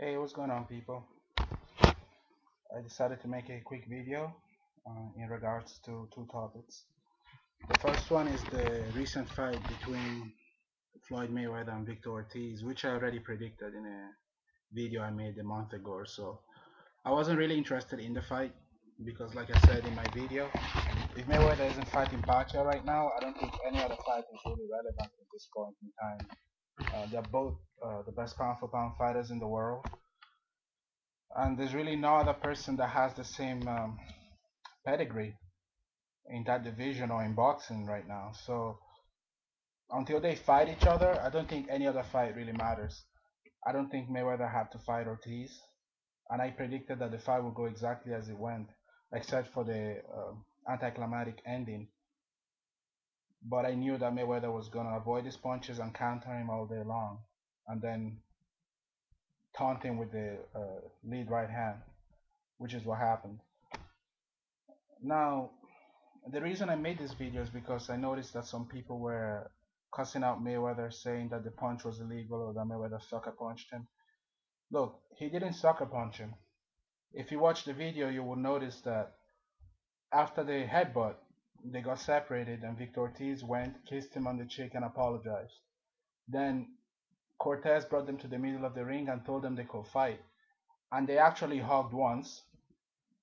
Hey, what's going on, people? I decided to make a quick video in regards to two topics. The first one is the recent fight between Floyd Mayweather and Victor Ortiz, which I already predicted in a video I made a month ago or so. I wasn't really interested in the fight because, like I said in my video, if Mayweather isn't fighting Pacquiao right now, I don't think any other fight is really relevant at this point in time. They're both the best pound for pound fighters in the world, and there's really no other person that has the same pedigree in that division or in boxing right now. So until they fight each other, I don't think any other fight really matters. I don't think Mayweather had to fight Ortiz, and I predicted that the fight would go exactly as it went, except for the anticlimactic ending. But I knew that Mayweather was gonna avoid his punches and counter him all day long, and then taunt him with the lead right hand, which is what happened. Now, the reason I made this video is because I noticed that some people were cussing out Mayweather, saying that the punch was illegal or that Mayweather sucker punched him. Look, he didn't sucker punch him. If you watch the video, you will notice that after the headbutt, they got separated and Victor Ortiz went, kissed him on the cheek and apologized. Then Cortez brought them to the middle of the ring and told them they could fight. And they actually hugged once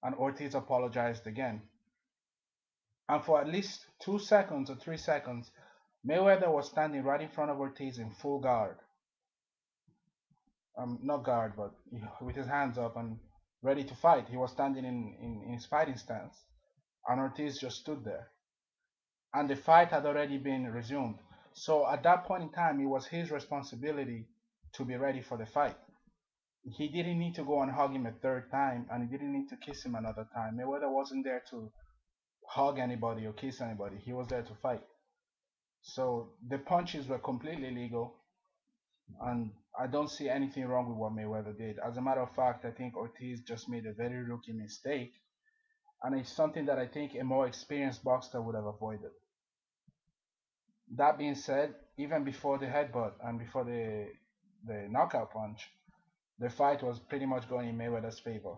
and Ortiz apologized again. And for at least 2 seconds or 3 seconds, Mayweather was standing right in front of Ortiz in full guard. Not guard, but with his hands up and ready to fight. He was standing in his fighting stance. And Ortiz just stood there. And the fight had already been resumed. So at that point in time, it was his responsibility to be ready for the fight. He didn't need to go and hug him a third time, and he didn't need to kiss him another time. Mayweather wasn't there to hug anybody or kiss anybody. He was there to fight. So the punches were completely legal, and I don't see anything wrong with what Mayweather did. As a matter of fact, I think Ortiz just made a very rookie mistake, and it's something that I think a more experienced boxer would have avoided. That being said, even before the headbutt and before the knockout punch, the fight was pretty much going in Mayweather's favor.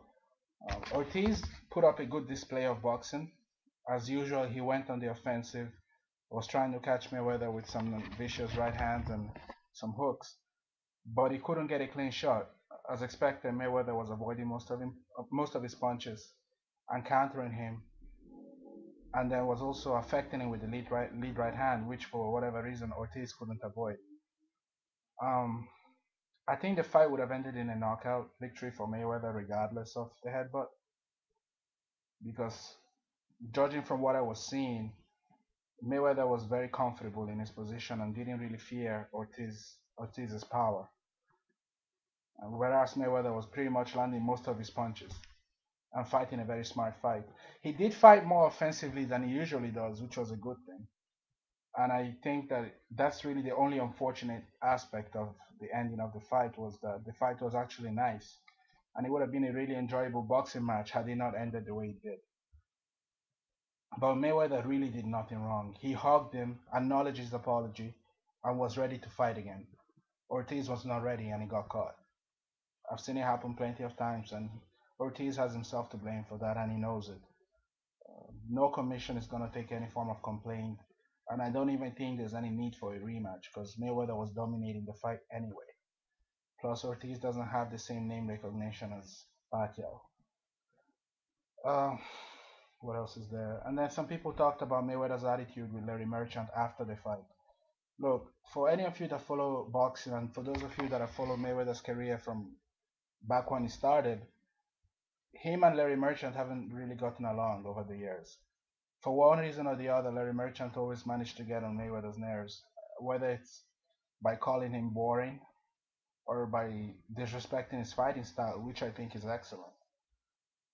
Ortiz put up a good display of boxing. As usual, he went on the offensive, was trying to catch Mayweather with some vicious right hands and some hooks, but he couldn't get a clean shot. As expected, Mayweather was avoiding most of his punches and countering him, and then was also affecting him with the lead right hand, which for whatever reason Ortiz couldn't avoid. Um, I think the fight would have ended in a knockout victory for Mayweather regardless of the headbutt, because judging from what I was seeing, Mayweather was very comfortable in his position and didn't really fear Ortiz's power, whereas Mayweather was pretty much landing most of his punches and fighting a very smart fight. He did fight more offensively than he usually does, which was a good thing. And I think that that's really the only unfortunate aspect of the ending of the fight, was that the fight was actually nice, and it would have been a really enjoyable boxing match had it not ended the way it did. But Mayweather really did nothing wrong. He hugged him, acknowledged his apology, and was ready to fight again. Ortiz was not ready and he got caught. I've seen it happen plenty of times, and Ortiz has himself to blame for that, and he knows it. No commission is going to take any form of complaint, and I don't even think there's any need for a rematch because Mayweather was dominating the fight anyway. Plus, Ortiz doesn't have the same name recognition as Pacquiao. Uh, what else is there? And then some people talked about Mayweather's attitude with Larry Merchant after the fight. Look, for any of you that follow boxing, and for those of you that have followed Mayweather's career from back when he started, him and Larry Merchant haven't really gotten along over the years. For one reason or the other, Larry Merchant always managed to get on Mayweather's nerves, whether it's by calling him boring or by disrespecting his fighting style, which I think is excellent.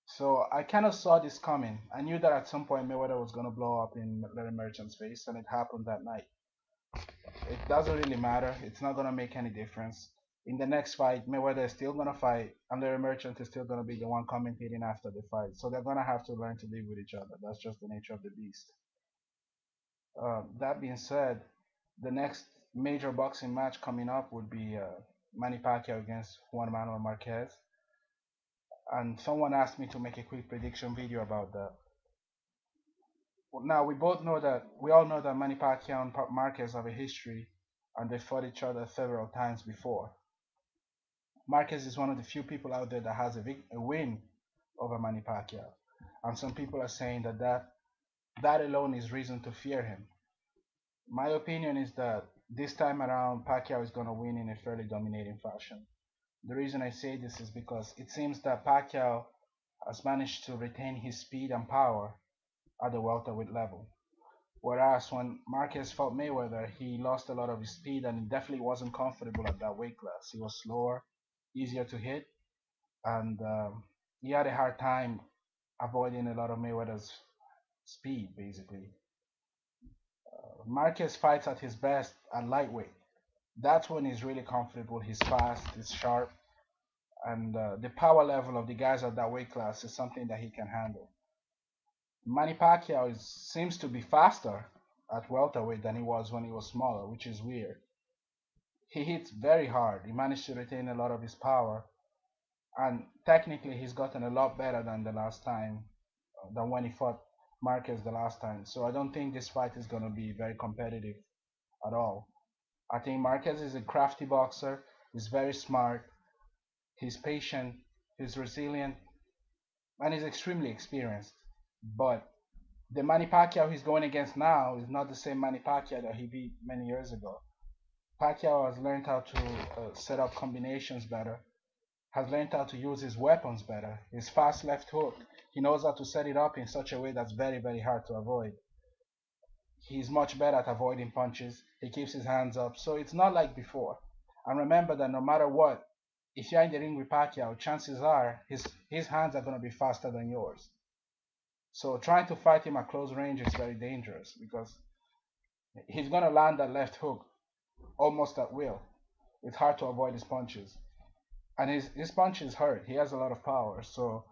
So I kind of saw this coming. I knew that at some point Mayweather was going to blow up in Larry Merchant's face, and it happened that night. It doesn't really matter. It's not going to make any difference. In the next fight, Mayweather is still going to fight, and Larry Merchant is still going to be the one commentating after the fight. So they're going to have to learn to live with each other. That's just the nature of the beast. That being said, the next major boxing match coming up would be Manny Pacquiao against Juan Manuel Marquez, and someone asked me to make a quick prediction video about that. Now we all know that Manny Pacquiao and Marquez have a history, and they fought each other several times before. Marquez is one of the few people out there that has a win over Manny Pacquiao, and some people are saying that alone is reason to fear him. My opinion is that this time around Pacquiao is going to win in a fairly dominating fashion. The reason I say this is because it seems that Pacquiao has managed to retain his speed and power at the welterweight level. Whereas when Marquez fought Mayweather, he lost a lot of his speed and he definitely wasn't comfortable at that weight class. He was slower, easier to hit, and he had a hard time avoiding a lot of Mayweather's speed, basically. Marquez fights at his best at lightweight. That's when he's really comfortable. He's fast, he's sharp, and the power level of the guys at that weight class is something that he can handle. Manny Pacquiao seems to be faster at welterweight than he was when he was smaller, which is weird. He hits very hard. He managed to retain a lot of his power, and technically he's gotten a lot better than the last time, than when he fought Marquez the last time. So I don't think this fight is going to be very competitive at all. I think Marquez is a crafty boxer. He's very smart. He's patient. He's resilient, and he's extremely experienced. But the Manny Pacquiao he's going against now is not the same Manny Pacquiao that he beat many years ago. Pacquiao has learned how to set up combinations better, has learned how to use his weapons better. His fast left hook, he knows how to set it up in such a way that's very, very hard to avoid. He's much better at avoiding punches. He keeps his hands up, so it's not like before. And remember that no matter what, if you're in the ring with Pacquiao, chances are his hands are going to be faster than yours. So trying to fight him at close range is very dangerous because he's going to land that left hook almost at will. It's hard to avoid his punches. And his punches hurt. He has a lot of power. So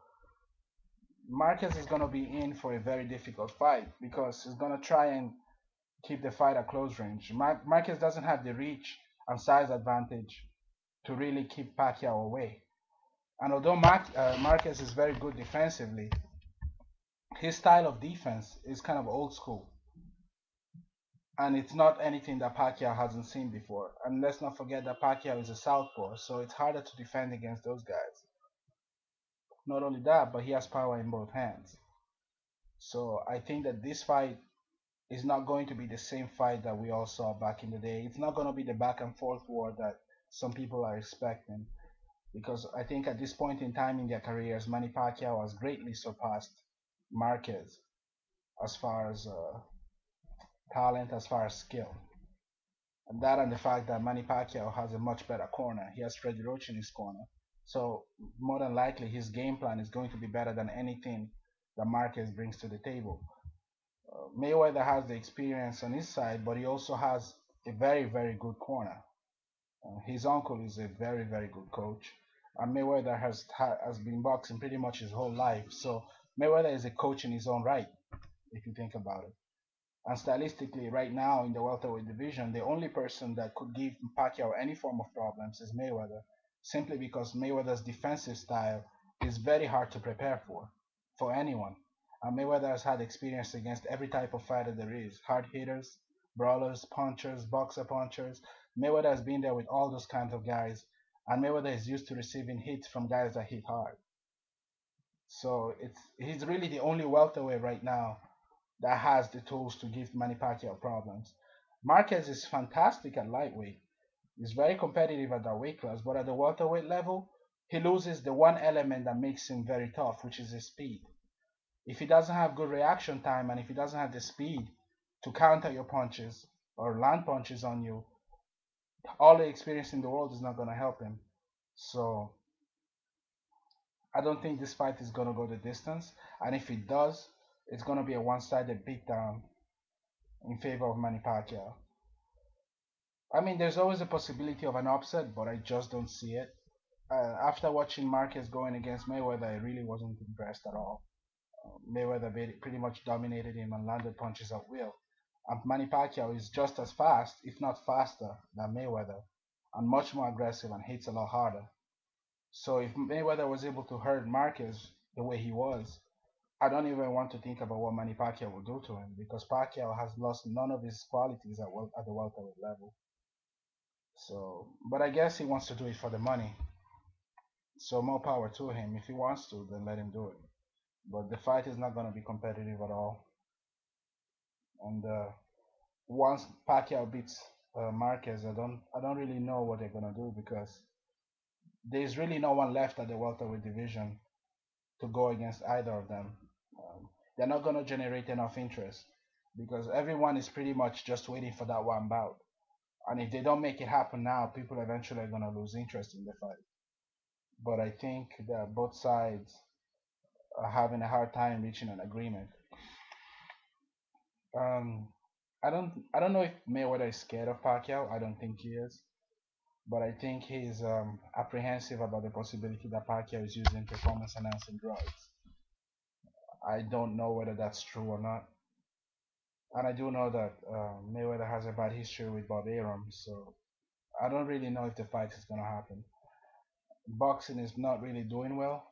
Marquez is going to be in for a very difficult fight because he's going to try and keep the fight at close range. Marquez doesn't have the reach and size advantage to really keep Pacquiao away. And although Marquez is very good defensively, his style of defense is kind of old school. And it's not anything that Pacquiao hasn't seen before. And let's not forget that Pacquiao is a southpaw, so it's harder to defend against those guys. Not only that, but he has power in both hands. So I think that this fight is not going to be the same fight that we all saw back in the day. It's not going to be the back and forth war that some people are expecting. Because I think at this point in time in their careers, Manny Pacquiao has greatly surpassed Marquez as far as talent, as far as skill. And that and the fact that Manny Pacquiao has a much better corner. He has Freddie Roach in his corner. So more than likely his game plan is going to be better than anything that Marquez brings to the table. Mayweather has the experience on his side, but he also has a very, very good corner. His uncle is a very, very good coach. And Mayweather has been boxing pretty much his whole life. So Mayweather is a coach in his own right, if you think about it. And stylistically, right now in the welterweight division, the only person that could give Pacquiao any form of problems is Mayweather, simply because Mayweather's defensive style is very hard to prepare for anyone. And Mayweather has had experience against every type of fighter there is: hard hitters, brawlers, punchers, boxer punchers. Mayweather has been there with all those kinds of guys, and Mayweather is used to receiving hits from guys that hit hard. So he's really the only welterweight right now that has the tools to give Manny Pacquiao problems. Marquez is fantastic at lightweight. He's very competitive at that weight class, but at the welterweight level, he loses the one element that makes him very tough, which is his speed. If he doesn't have good reaction time and if he doesn't have the speed to counter your punches or land punches on you, all the experience in the world is not going to help him. So I don't think this fight is going to go the distance. And if it does, it's going to be a one-sided beatdown in favor of Manny Pacquiao. I mean, there's always a possibility of an upset, but I just don't see it. After watching Marquez going against Mayweather, I really wasn't impressed at all. Mayweather pretty much dominated him and landed punches at will. And Manny Pacquiao is just as fast, if not faster, than Mayweather. and much more aggressive and hits a lot harder. So if Mayweather was able to hurt Marquez the way he was, I don't even want to think about what Manny Pacquiao will do to him because Pacquiao has lost none of his qualities at the welterweight level. So, but I guess he wants to do it for the money. So more power to him. If he wants to, then let him do it. But the fight is not going to be competitive at all. And once Pacquiao beats Marquez, I don't really know what they're going to do because there's really no one left at the welterweight division to go against either of them. They're not going to generate enough interest because everyone is pretty much just waiting for that one bout. And if they don't make it happen now, people eventually are going to lose interest in the fight. But I think that both sides are having a hard time reaching an agreement. Um, I don't know if Mayweather is scared of Pacquiao. I don't think he is, but I think he's apprehensive about the possibility that Pacquiao is using performance-enhancing drugs. I don't know whether that's true or not, and I do know that Mayweather has a bad history with Bob Arum, so I don't really know if the fight is gonna happen. Boxing is not really doing well,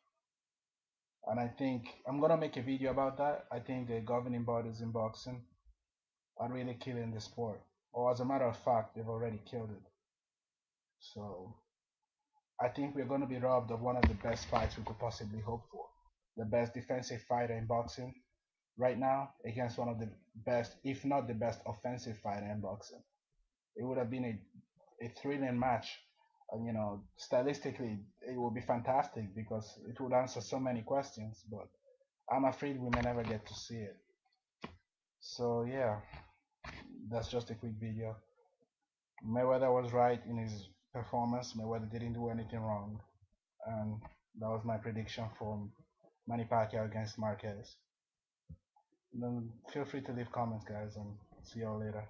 and I think I'm gonna make a video about that. I think the governing bodies in boxing are really killing the sport, or as a matter of fact, they've already killed it. So I think we're going to be robbed of one of the best fights we could possibly hope for. The best defensive fighter in boxing right now against one of the best, if not the best, offensive fighter in boxing. It would have been a thrilling match. And, stylistically, it would be fantastic because it would answer so many questions. But I'm afraid we may never get to see it. So, yeah, that's just a quick video. Mayweather was right in his performance. Mayweather didn't do anything wrong. And that was my prediction for Manny Pacquiao against Marquez. Then feel free to leave comments, guys, and see y'all later.